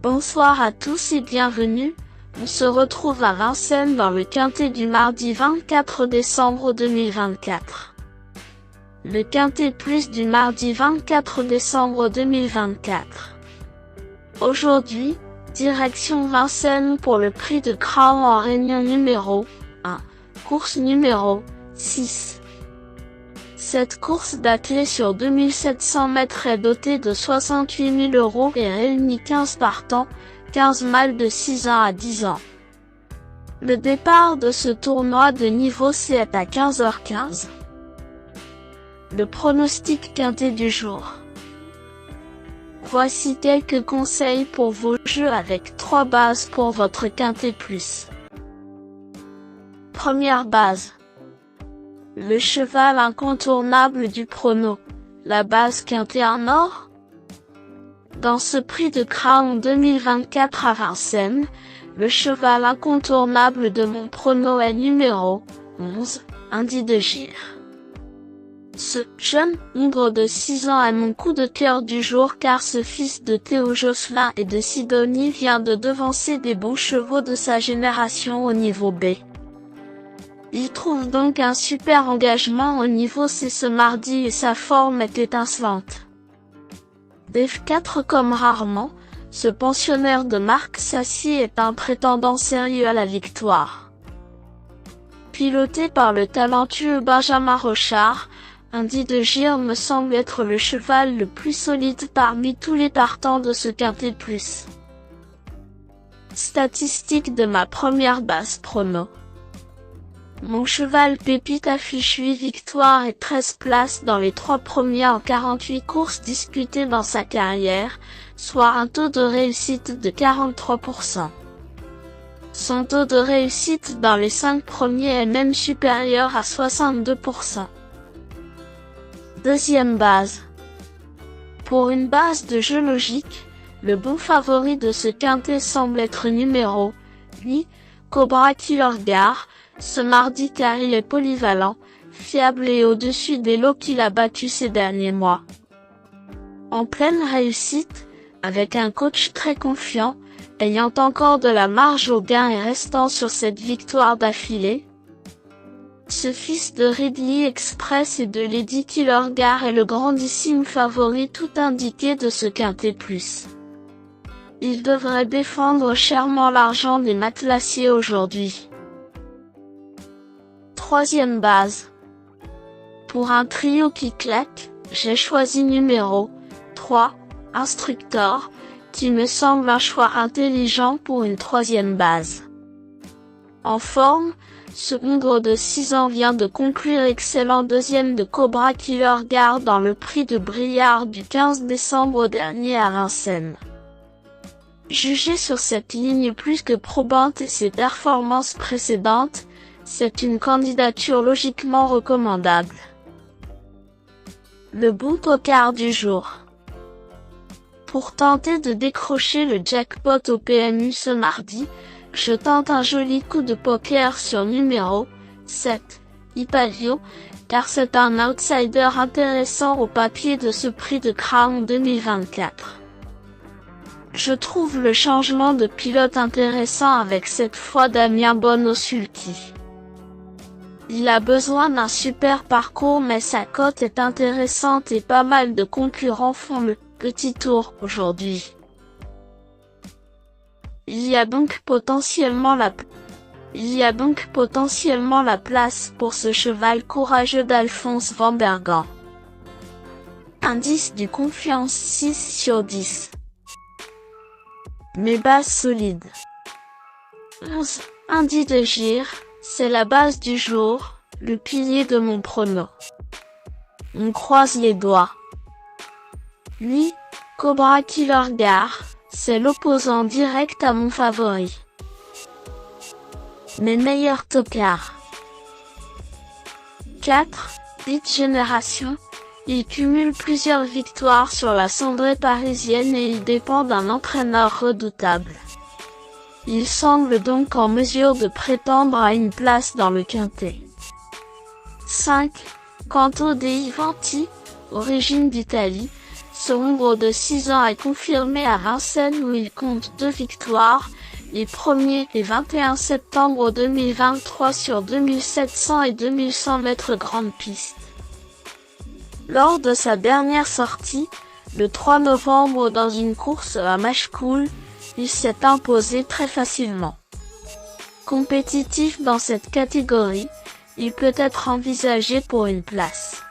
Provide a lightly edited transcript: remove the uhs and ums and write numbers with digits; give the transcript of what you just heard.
Bonsoir à tous et bienvenue. On se retrouve à Vincennes dans le quintet du mardi 24 décembre 2024. Le quintet plus du mardi 24 décembre 2024. Aujourd'hui, direction Vincennes pour le prix de Crown en réunion numéro 1, course numéro 6. Cette course d'athlée sur 2700 mètres est dotée de 68 000 € et réunit 15 partants, 15 mâles de 6 ans à 10 ans. Le départ de ce tournoi de niveau C est à 15h15. Le pronostic quintet du jour. Voici quelques conseils pour vos jeux avec 3 bases pour votre quintet plus. Première base. Le cheval incontournable du prono, la base quintet en or. Dans ce prix de Crown 2024 à Vincennes, le cheval incontournable de mon prono est numéro 11, Indy de Gire. Ce jeune hongre de 6 ans est mon coup de cœur du jour car ce fils de Théo Josselin et de Sidonie vient de devancer des bons chevaux de sa génération au niveau B. Il trouve donc un super engagement au niveau C ce mardi et sa forme est étincelante. F4 comme rarement, ce pensionnaire de Marc Sassy est un prétendant sérieux à la victoire. Piloté par le talentueux Benjamin Rochard, Indy de Gire me semble être le cheval le plus solide parmi tous les partants de ce quintet plus. Statistiques de ma première base prono. Mon cheval Pépite affiche 8 victoires et 13 places dans les 3 premiers en 48 courses disputées dans sa carrière, soit un taux de réussite de 43%. Son taux de réussite dans les 5 premiers est même supérieur à 62%. Deuxième base. Pour une base de jeu logique, le bon favori de ce quintet semble être numéro 8, Cobra Killer Gare, ce mardi car il est polyvalent, fiable et au-dessus des lots qu'il a battus ces derniers mois. En pleine réussite, avec un coach très confiant, ayant encore de la marge au gain et restant sur cette victoire d'affilée, ce fils de Ridley Express et de Lady Killer Gare est le grandissime favori tout indiqué de ce quintet plus. Il devrait défendre chèrement l'argent des matelassiers aujourd'hui. Troisième base. Pour un trio qui claque, j'ai choisi numéro 3, Instructor, qui me semble un choix intelligent pour une troisième base. En forme, ce hongre de 6 ans vient de conclure excellent deuxième de Cobra Killer Gare dans le prix de Briard du 15 décembre dernier à Vincennes. Jugé sur cette ligne plus que probante et ses performances précédentes, c'est une candidature logiquement recommandable. Le bon poker du jour. Pour tenter de décrocher le jackpot au PMU ce mardi, je tente un joli coup de poker sur numéro 7, Ipavio, car c'est un outsider intéressant au papier de ce prix de Crown 2024. Je trouve le changement de pilote intéressant avec cette fois Damien Bonne au sulky. Il a besoin d'un super parcours mais sa cote est intéressante et pas mal de concurrents font le petit tour aujourd'hui. Il y a donc potentiellement la place pour ce cheval courageux d'Alphonse Van Bergen. Indice du confiance 6 sur 10. Mes bases solides. 11. Indy de Gire, c'est la base du jour, le pilier de mon prono. On croise les doigts. 8. Cobra Killer Gare, c'est l'opposant direct à mon favori. Mes meilleurs tocards. 4. Beat Génération, il cumule plusieurs victoires sur la cendrée parisienne et il dépend d'un entraîneur redoutable. Il semble donc en mesure de prétendre à une place dans le quintet. 5. Canto dei Venti, origine d'Italie, Son nombre de 6 ans est confirmé à Vincennes où il compte 2 victoires, les premiers les 21 septembre 2023 sur 2700 et 2100 mètres grande piste. Lors de sa dernière sortie, le 3 novembre dans une course à Machecoul, il s'est imposé très facilement. Compétitif dans cette catégorie, il peut être envisagé pour une place.